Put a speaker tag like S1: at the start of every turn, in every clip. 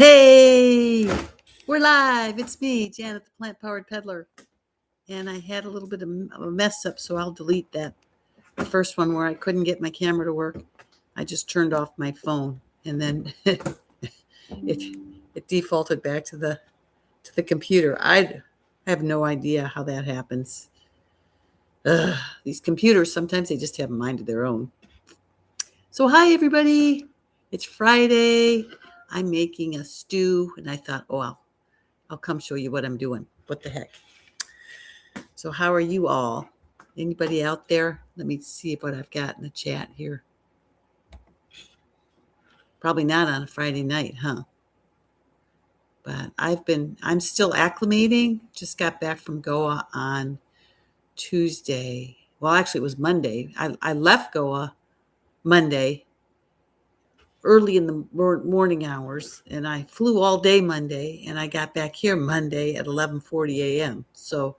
S1: Hey, we're live. It's me, Janet, the plant-powered peddler. And I had a little bit of a mess up, so I'll delete that. The first one where I couldn't get my camera to work, I just turned off my phone, and then it defaulted back to the computer. I have no idea how that happens. These computers, sometimes they just have a mind of their own. So hi, everybody. It's Friday. I'm making a stew, and I thought, I'll come show you what I'm doing. What the heck? So how are you all? Anybody out there? Let me see what I've got in the chat here. Probably not on a Friday night, huh? But I'm still acclimating. Just got back from Goa on Tuesday. Well, actually it was Monday. I left Goa Monday early in the morning hours, and I flew all day Monday, and I got back here Monday at 11:40 a.m. So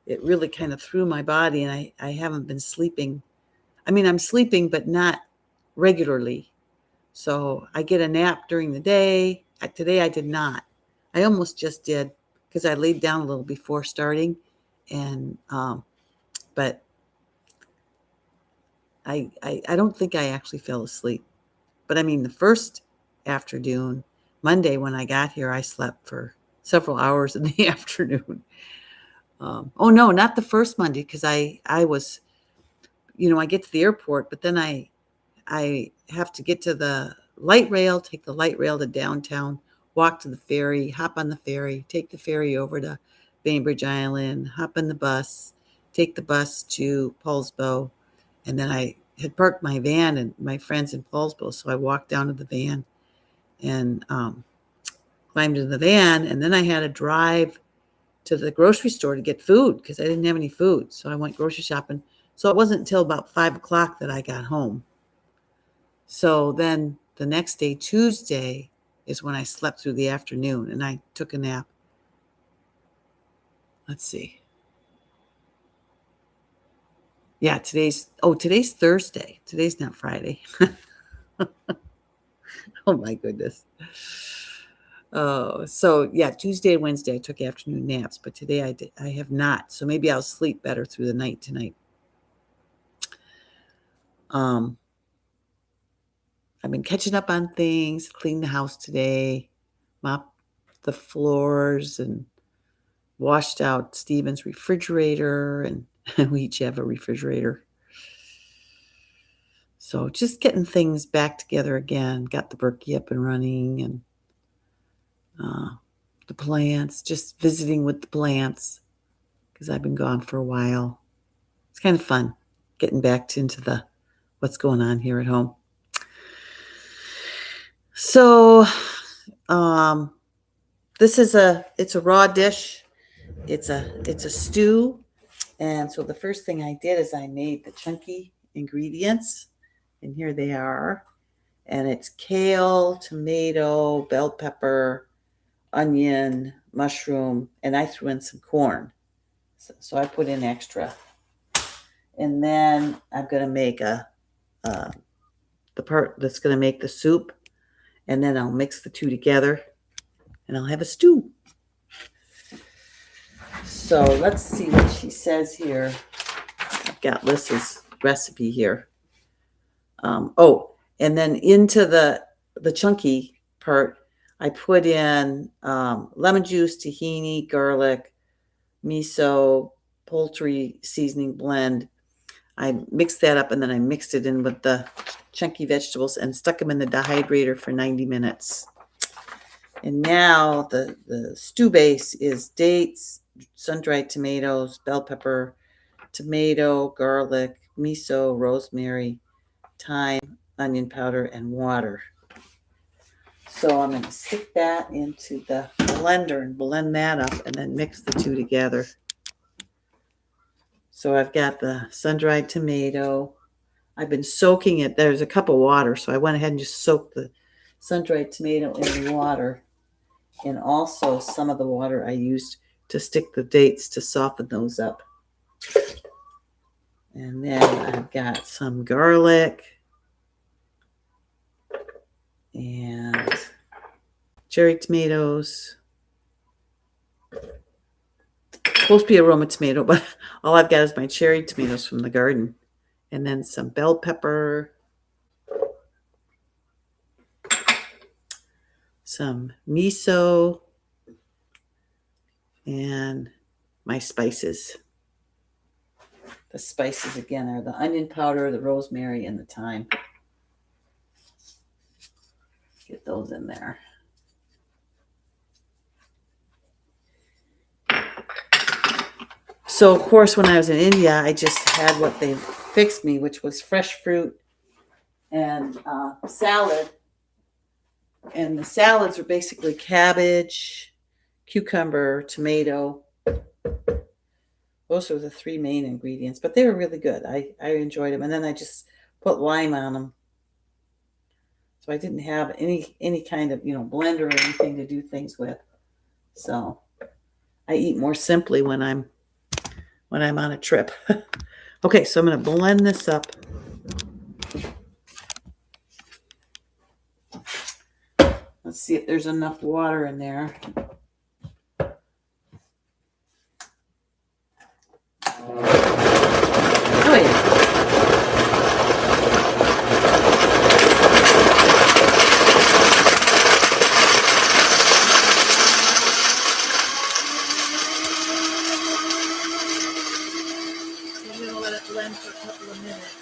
S1: it really kind of threw my body, and I haven't been sleeping. I mean, I'm sleeping, but not regularly. So I get a nap during the day. Today I did not. I almost just did because I laid down a little before starting, and but I don't think I actually fell asleep. But I mean, the first afternoon, Monday, when I got here, I slept for several hours in the afternoon. Oh no, not the first Monday, because I was, I get to the airport, but then I have to get to the light rail, take the light rail to downtown, walk to the ferry, hop on the ferry, take the ferry over to Bainbridge Island, hop on the bus, take the bus to Paulsbo, and then I had parked my van and my friends in Paulsbo, so I walked down to the van and climbed into the van, and then I had to drive to the grocery store to get food because I didn't have any food, so I went grocery shopping. So it wasn't until about 5 o'clock that I got home. So then the next day, Tuesday, is when I slept through the afternoon, and I took a nap. Let's see. Yeah, today's Thursday. Today's not Friday. Oh my goodness. Oh, so yeah, Tuesday and Wednesday I took afternoon naps, but today I have not. So maybe I'll sleep better through the night tonight. I've been catching up on things, cleaned the house today, mopped the floors, and washed out Steven's refrigerator, and we each have a refrigerator. So just getting things back together again, got the Berkey up and running, and the plants, just visiting with the plants because I've been gone for a while. It's kind of fun getting back into what's going on here at home. So this is it's a raw dish. It's a stew. And so the first thing I did is I made the chunky ingredients, and here they are. And it's kale, tomato, bell pepper, onion, mushroom, and I threw in some corn. So I put in extra. And then I'm going to make the part that's going to make the soup, and then I'll mix the two together, and I'll have a stew. So let's see what she says here. I've got Lissa's recipe here. And then into the chunky part, I put in lemon juice, tahini, garlic, miso, poultry seasoning blend. I mixed that up, and then I mixed it in with the chunky vegetables and stuck them in the dehydrator for 90 minutes. And now the stew base is dates, sun-dried tomatoes, bell pepper, tomato, garlic, miso, rosemary, thyme, onion powder, and water. So I'm going to stick that into the blender and blend that up and then mix the two together. So I've got the sun-dried tomato. I've been soaking it. There's a cup of water, so I went ahead and just soaked the sun-dried tomato in the water. And also some of the water I used to stick the dates to soften those up. And then I've got some garlic and cherry tomatoes. Supposed to be a Roma tomato, but all I've got is my cherry tomatoes from the garden. And then some bell pepper, some miso, and my spices. The spices again are the onion powder, the rosemary, and the thyme. Get those in there. So, of course, when I was in India, I just had what they fixed me, which was fresh fruit and salad. And the salads were basically cabbage, cucumber, tomato. Those were the three main ingredients, but they were really good. I enjoyed them. And then I just put lime on them. So I didn't have any kind of, blender or anything to do things with. So I eat more simply when I'm on a trip. Okay, so I'm going to blend this up. Let's see if there's enough water in there. Oh yeah. Blend for a couple of minutes.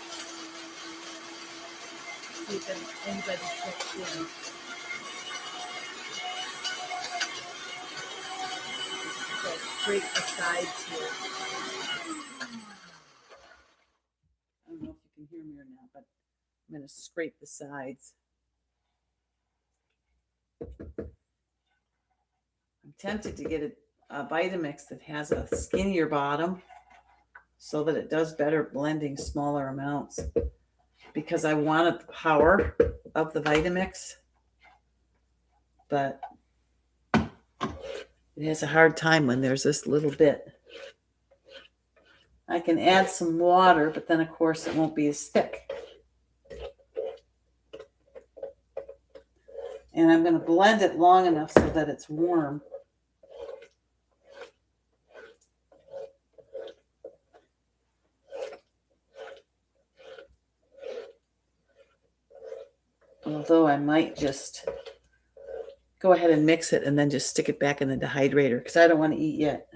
S1: See if anybody checks in. Okay, scrape the sides here. I don't know if you can hear me or not, but I'm going to scrape the sides. I'm tempted to get a Vitamix that has a skinnier bottom so that it does better blending smaller amounts, because I wanted the power of the Vitamix, but it has a hard time when there's this little bit. I can add some water, but then of course it won't be as thick. And I'm going to blend it long enough so that it's warm. Although I might just go ahead and mix it and then just stick it back in the dehydrator, because I don't want to eat yet.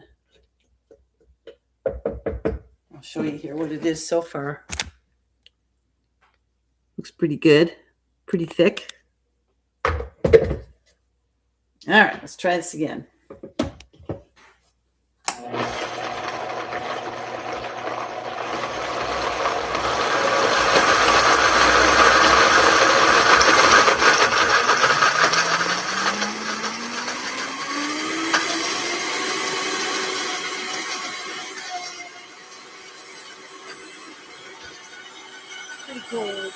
S1: I'll show you here what it is so far. Looks pretty good, pretty thick. All right, let's try this again. Pretty cold.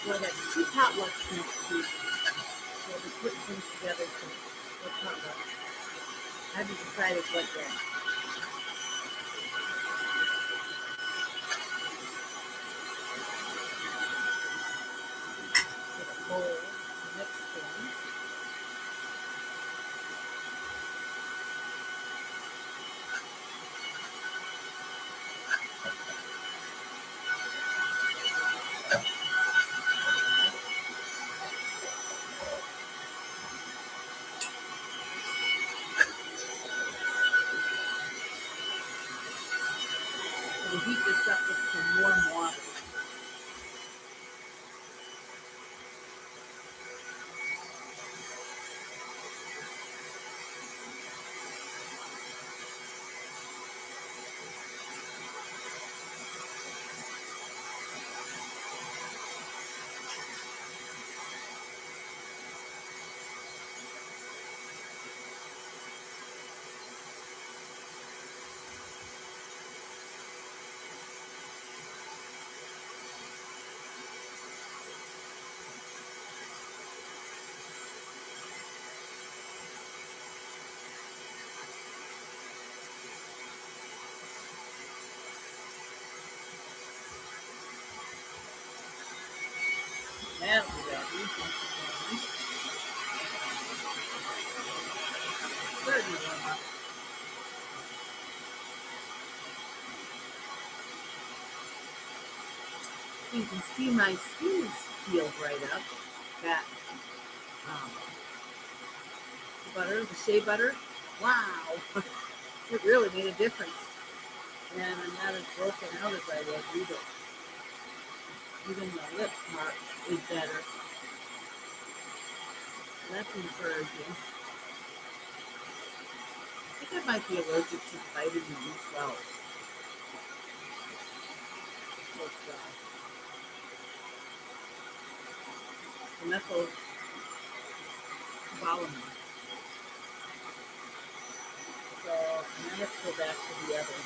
S1: We'll have 2 potlucks next week. We'll be putting things together for potlucks. I haven't decided what yet. Get a bowl, mix things. We'll heat this up with some warm water. That'll be that. Certainly warm up. You can see my skin is peeled right up. That um, butter, the shea butter. Wow, it really made a difference. And I'm not as broken out as I was either. Even the lip part is better. That's encouraging. I think I might be allergic to vitamin B12. The methylcobalamin. So now let's go back to the other.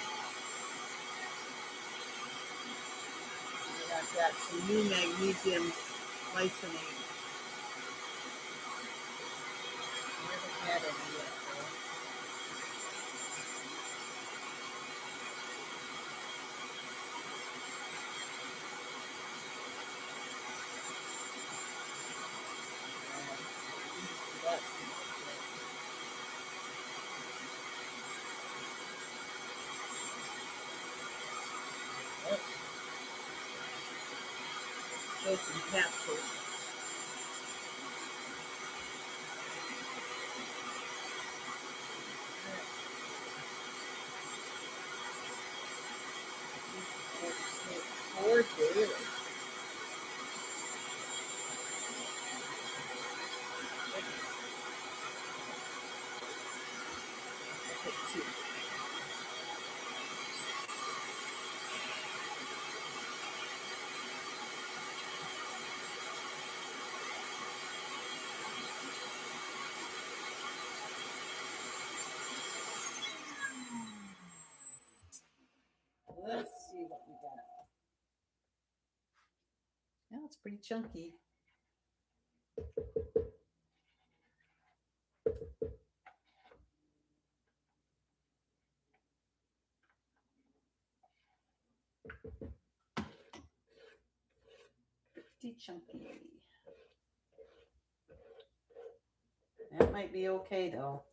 S1: I got some new magnesium glycinate. I haven't had any yet, though. There's some capsules. Four daily. Let's see what we got. Now it's pretty chunky. Pretty chunky. That might be okay though.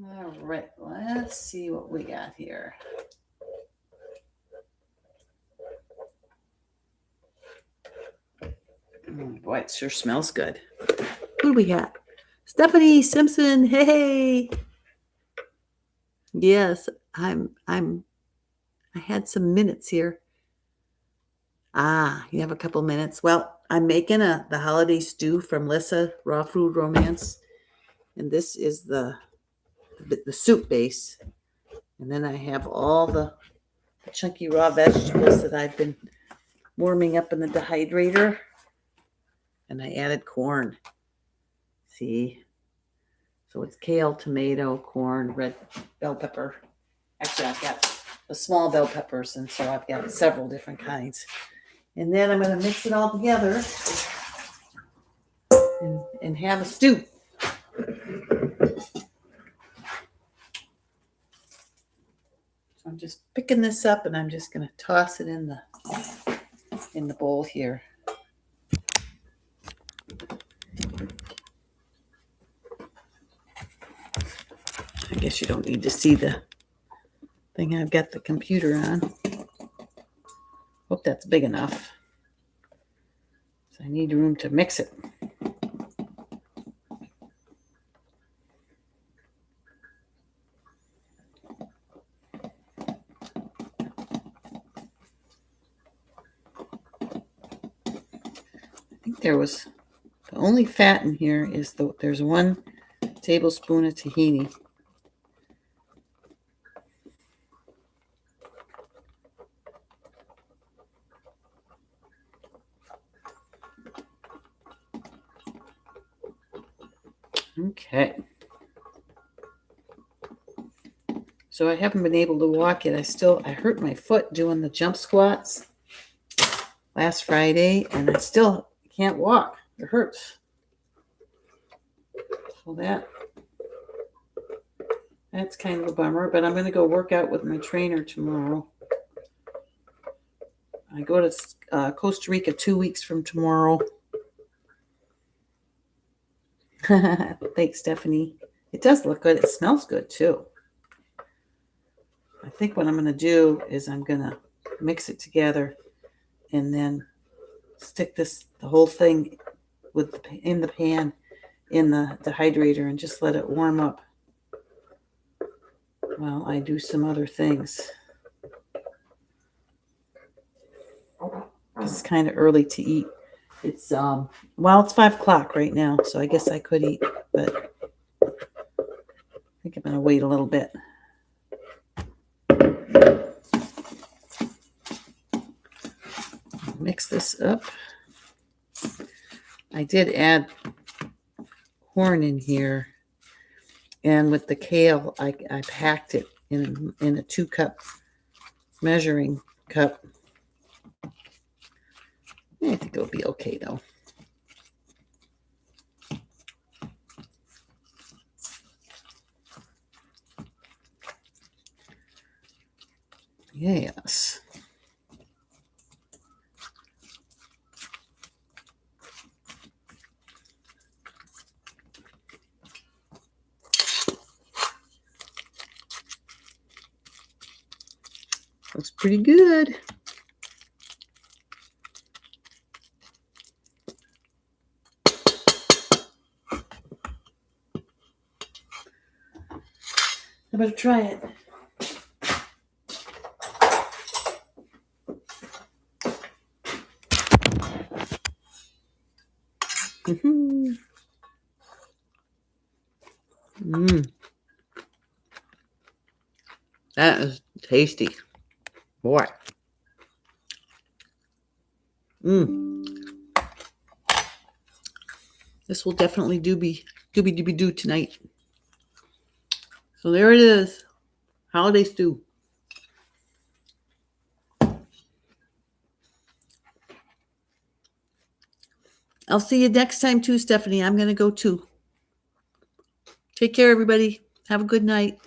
S1: All right, let's see what we got here. Boy, it sure smells good. Who do we got? Stephanie Simpson. Hey. Yes, I had some minutes here. You have a couple minutes. Well, I'm making the holiday stew from Lissa Raw Food Romance. And this is the soup base. And then I have all the chunky raw vegetables that I've been warming up in the dehydrator. And I added corn. See? So it's kale, tomato, corn, red bell pepper. Actually, I've got the small bell peppers, and so I've got several different kinds. And then I'm going to mix it all together and have a stew. So I'm just picking this up, and I'm just going to toss it in the bowl here. I guess you don't need to see the thing I've got the computer on. Hope that's big enough. So I need room to mix it. I think there was the only fat in here is there's 1 tablespoon of tahini. Okay. So I haven't been able to walk yet. I hurt my foot doing the jump squats last Friday, and I still can't walk. It hurts. So that That's kind of a bummer, but I'm going to go work out with my trainer tomorrow. I go to Costa Rica 2 weeks from tomorrow. Thanks, Stephanie. It does look good. It smells good, too. I think what I'm going to do is I'm going to mix it together and then stick the whole thing in the pan in the dehydrator and just let it warm up while I do some other things. It's kind of early to eat. It's it's 5 o'clock right now, so I guess I could eat, but I think I'm gonna wait a little bit. Mix this up. I did add corn in here, and with the kale, I packed it in a 2-cup measuring cup. I think it'll be okay though. Yes. Looks pretty good. I better try it. That is tasty. Boy. This will definitely do tonight. So there it is. Holiday stew. I'll see you next time too, Stephanie. I'm going to go too. Take care, everybody. Have a good night.